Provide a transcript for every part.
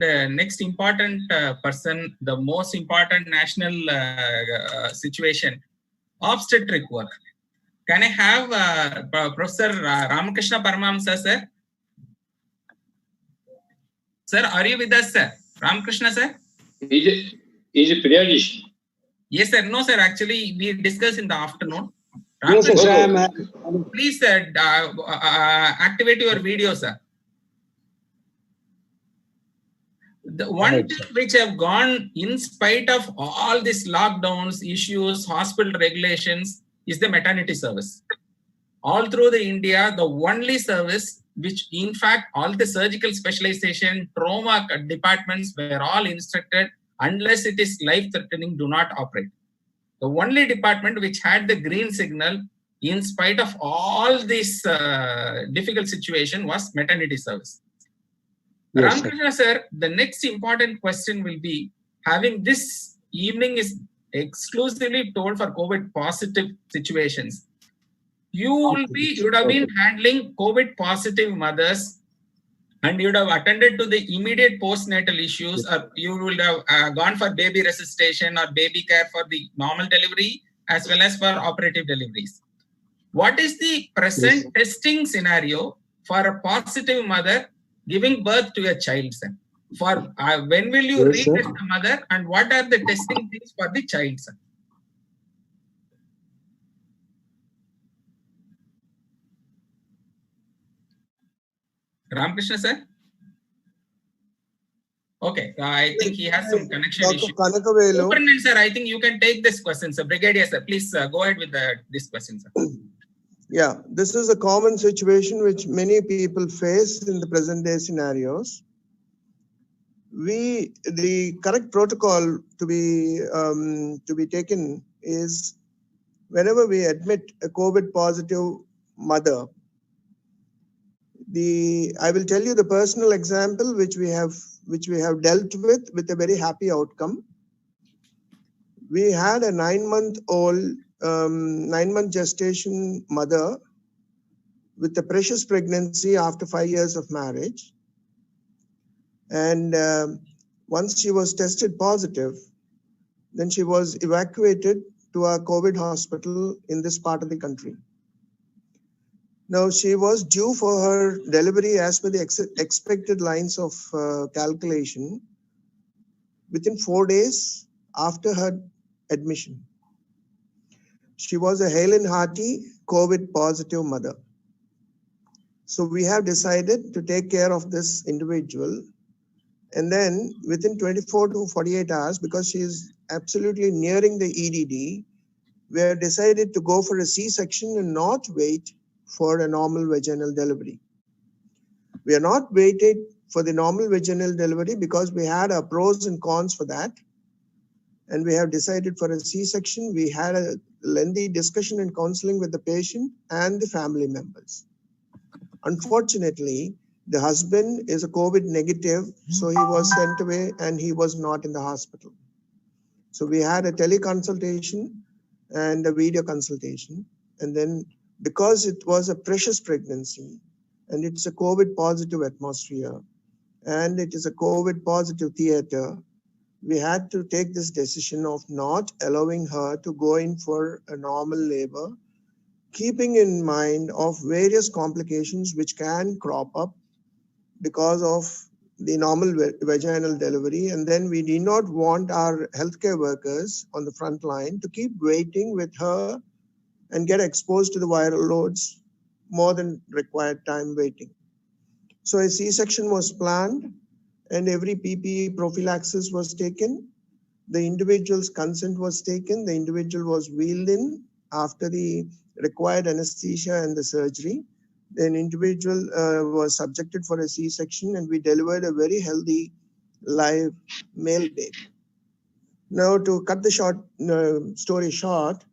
the next important person, the most important national situation, obstetric work. Can I have Professor Ramakrishna Paramamsa, sir? Sir, are you with us, sir? Ramakrishna, sir? Is it pediatrician? Yes, sir. No, sir. Actually, we discussed in the afternoon. Yes, sir. Please, activate your video, sir. The one thing which have gone in spite of all these lockdowns, issues, hospital regulations is the maternity service. All through the India, the only service which in fact all the surgical specialization, trauma departments were all instructed unless it is life-threatening, do not operate. The only department which had the green signal in spite of all this difficult situation was maternity service. Yes, Ramakrishna sir, the next important question will be, having this evening is exclusively told for COVID positive situations. You would have been handling COVID positive mothers and you would have attended to the immediate postnatal issues, or you would have gone for baby resuscitation or baby care for the normal delivery as well as for operative deliveries. What is the present testing scenario for a positive mother giving birth to a child, sir? For when will you retest the mother, and what are the testing things for the child, sir? Ramakrishna, sir? Okay, I think he has some connection issue. Superintendent, sir, I think you can take this question, sir. Brigadier, sir, please go ahead with this question, sir. Yeah, this is a common situation which many people face in the present day scenarios. The correct protocol to be taken is whenever we admit a COVID positive mother, I will tell you the personal example which we have dealt with a very happy outcome. We had a 9-month gestation mother with a precious pregnancy after 5 years of marriage. And once she was tested positive, then she was evacuated to a COVID hospital in this part of the country. Now, she was due for her delivery as per the expected lines of calculation within 4 days after her admission. She was a hale and hearty COVID positive mother. So we have decided to take care of this individual. And then within 24 to 48 hours, because she is absolutely nearing the EDD, we have decided to go for a C-section and not wait for a normal vaginal delivery. We are not waited for the normal vaginal delivery because we had our pros and cons for that. And we have decided for a C-section. We had a lengthy discussion and counseling with the patient and the family members. Unfortunately, the husband is a COVID negative, so he was sent away and he was not in the hospital. So we had a teleconsultation and a video consultation. And then because it was a precious pregnancy and it's a COVID positive atmosphere and it is a COVID positive theater, we had to take this decision of not allowing her to go in for a normal labor, keeping in mind of various complications which can crop up because of the normal vaginal delivery. And then we did not want our healthcare workers on the front line to keep waiting with her and get exposed to the viral loads more than required time waiting. So a C-section was planned and every PPE prophylaxis was taken. The individual's consent was taken. The individual was wheeled in after the required anesthesia and the surgery. An individual was subjected for a C-section and we delivered a very healthy live male baby. Now to cut the story short,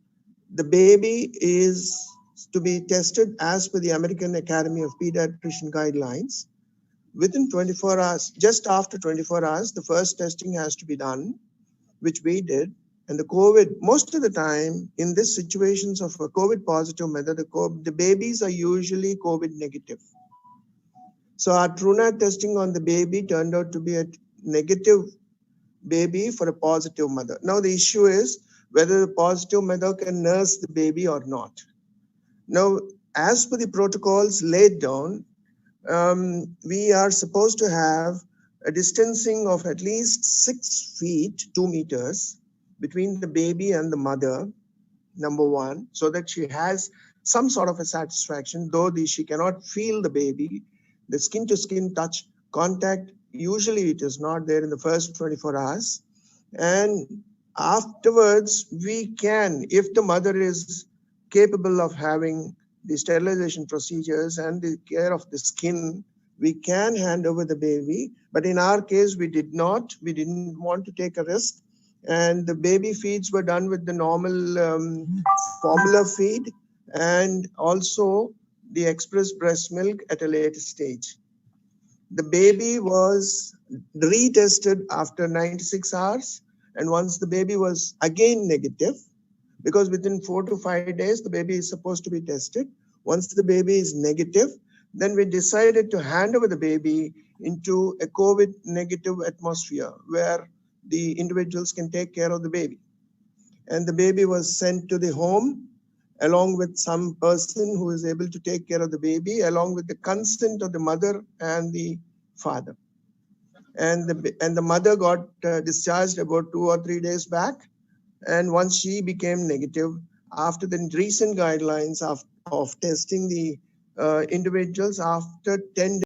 the baby is to be tested as per the American Academy of Pediatrician guidelines. Within 24 hours, just after 24 hours, the first testing has to be done, which we did. And the COVID, most of the time in these situations of a COVID positive mother, the babies are usually COVID negative. So our TrueNat testing on the baby turned out to be a negative baby for a positive mother. Now the issue is whether the positive mother can nurse the baby or not. Now, as per the protocols laid down, we are supposed to have a distancing of at least 6 feet, 2 meters between the baby and the mother, number one, so that she has some sort of a satisfaction, though she cannot feel the baby. The skin to skin touch contact, usually it is not there in the first 24 hours. And afterwards, we can, if the mother is capable of having the sterilization procedures and the care of the skin, we can hand over the baby. But in our case, we did not. We didn't want to take a risk. And the baby feeds were done with the normal formula feed and also the express breast milk at a later stage. The baby was retested after 96 hours. And once the baby was again negative, because within 4 to 5 days, the baby is supposed to be tested. Once the baby is negative, then we decided to hand over the baby into a COVID negative atmosphere where the individuals can take care of the baby. And the baby was sent to the home along with some person who is able to take care of the baby, along with the consent of the mother and the father. And the mother got discharged about 2 or 3 days back. And once she became negative, after the recent guidelines of testing the individuals after 10 days,